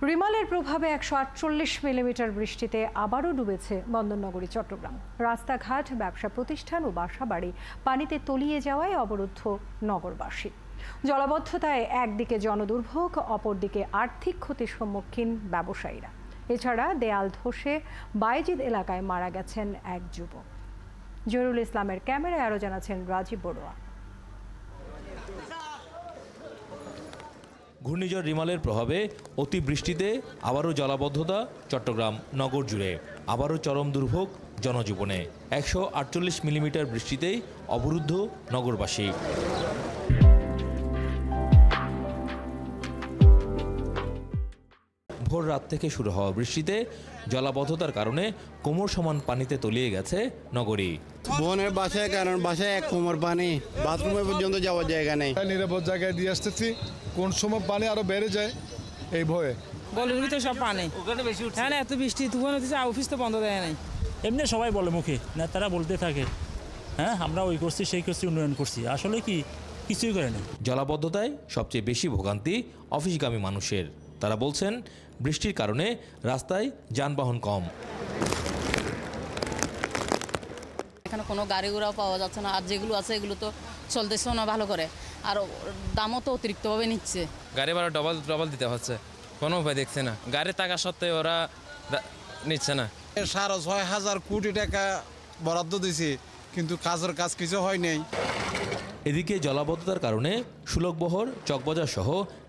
রিমালের প্রভাবে ১৪৮ মিলিমিটার বৃষ্টিতে আবারও ডুবেছে বন্দরনগরী চট্টগ্রাম। রাস্তাঘাট, ব্যবসা প্রতিষ্ঠান ও বাসাবাড়ি পানিতে তলিয়ে যাওয়ায় অবরুদ্ধ নগরবাসী। জলাবদ্ধতায় একদিকে জনদুর্ভোগ, অপরদিকে আর্থিক ক্ষতির সম্মুখীন ব্যবসায়ীরা। এছাড়া দেয়াল ধসে বায়েজিদ এলাকায় মারা গেছেন এক যুবক। জহিরুল ইসলামের ক্যামেরায় আরও জানাচ্ছেন রাজীব বড়ুয়া। ঘূর্ণিঝড় রিমালের প্রভাবে অতিবৃষ্টিতে আবারও জলাবদ্ধতা চট্টগ্রাম নগর জুড়ে, আবারও চরম দুর্ভোগ জনজীবনে। ১৪৮ মিলিমিটার বৃষ্টিতেই অবরুদ্ধ নগরবাসী। ভোর রাত থেকে শুরু হওয়া বৃষ্টিতে জলাবদ্ধতার কারণে কোমর সমান পানিতে তলিয়ে গেছে নগরী। বোনের বাসায়, কারণ বাসায় এক কোমর পানি, বাথরুমে পর্যন্ত যাওয়ার জায়গা নেই। নিরাপদ জায়গায় দিয়ে আসতেছি, কোন সময় পানি আরো বেড়ে যায় এই ভয়ে। বলের ভিতরে সব পানি, হ্যাঁ এত বৃষ্টি তুফান হচ্ছে, অফিস তো বন্ধ দেয় নাই। এমনি সবাই বলে মুখে না, তারা বলতে থাকে হ্যাঁ আমরা ওই করছি সেই করছি উন্নয়ন করছি, আসলে কি কিছুই করে না। জলাবদ্ধতায় সবচেয়ে বেশি ভোগান্তি অফিসগামী মানুষের। তারা বলছেন বৃষ্টির কারণে রাস্তায় যানবাহন কম। এখানে কোনো গাড়ি ঘোড়াও পাওয়া যাচ্ছে না, আর যেগুলো আছে এগুলো তো চলতেছেও না ভালো করে, আর দামও তো অতিরিক্তভাবে নিচ্ছে। গাড়ি ভাড়া ডবল দিতে হচ্ছে, কোনো উপায় দেখছে না। গাড়ি টাকা সত্ত্বেও ওরা নিচ্ছে না। ৬,৫০০ কোটি টাকা বরাদ্দ দিয়েছি, কিন্তু কাজের কাজ কিছু হয় নাই। এদিকে জলাবদ্ধতার কারণে সুলভবহর, চকবাজার সহ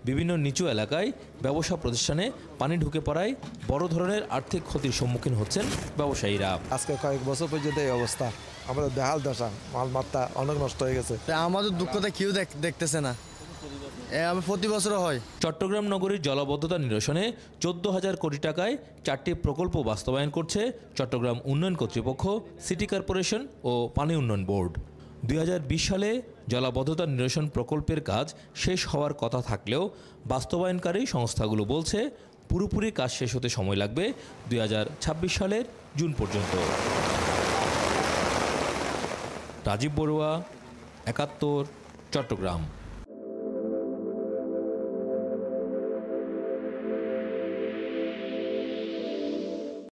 বিভিন্ন নিচু এলাকায় ব্যবসা প্রতিষ্ঠানে পানি ঢুকে পড়ায় বড় ধরনের আর্থিক ক্ষতির সম্মুখীন হচ্ছেন ব্যবসায়ীরা। আজকে কয়েক বছর পর্যন্ত এই অবস্থা, আমাদের বেহাল দশা, মালমাত্রা অনেক নষ্ট হয়ে গেছে। আমাদের দুঃখটা কেউ দেখতেছে না, আমি প্রতি বছর হয়। চট্টগ্রাম নগরীর জলাবদ্ধতা নিরসনে ১৪,০০০ কোটি টাকায় ৪টি প্রকল্প বাস্তবায়ন করছে চট্টগ্রাম উন্নয়ন কর্তৃপক্ষ, সিটি কর্পোরেশন ও পানি উন্নয়ন বোর্ড। ২০২০ সালে জলাবদ্ধতা নিরসন প্রকল্পের কাজ শেষ হওয়ার কথা থাকলেও বাস্তবায়নকারী সংস্থাগুলো বলছে পুরোপুরি কাজ শেষ হতে সময় লাগবে ২০২৬ সালের জুন পর্যন্ত। রাজীব বড়ুয়া, ৭১, চট্টগ্রাম।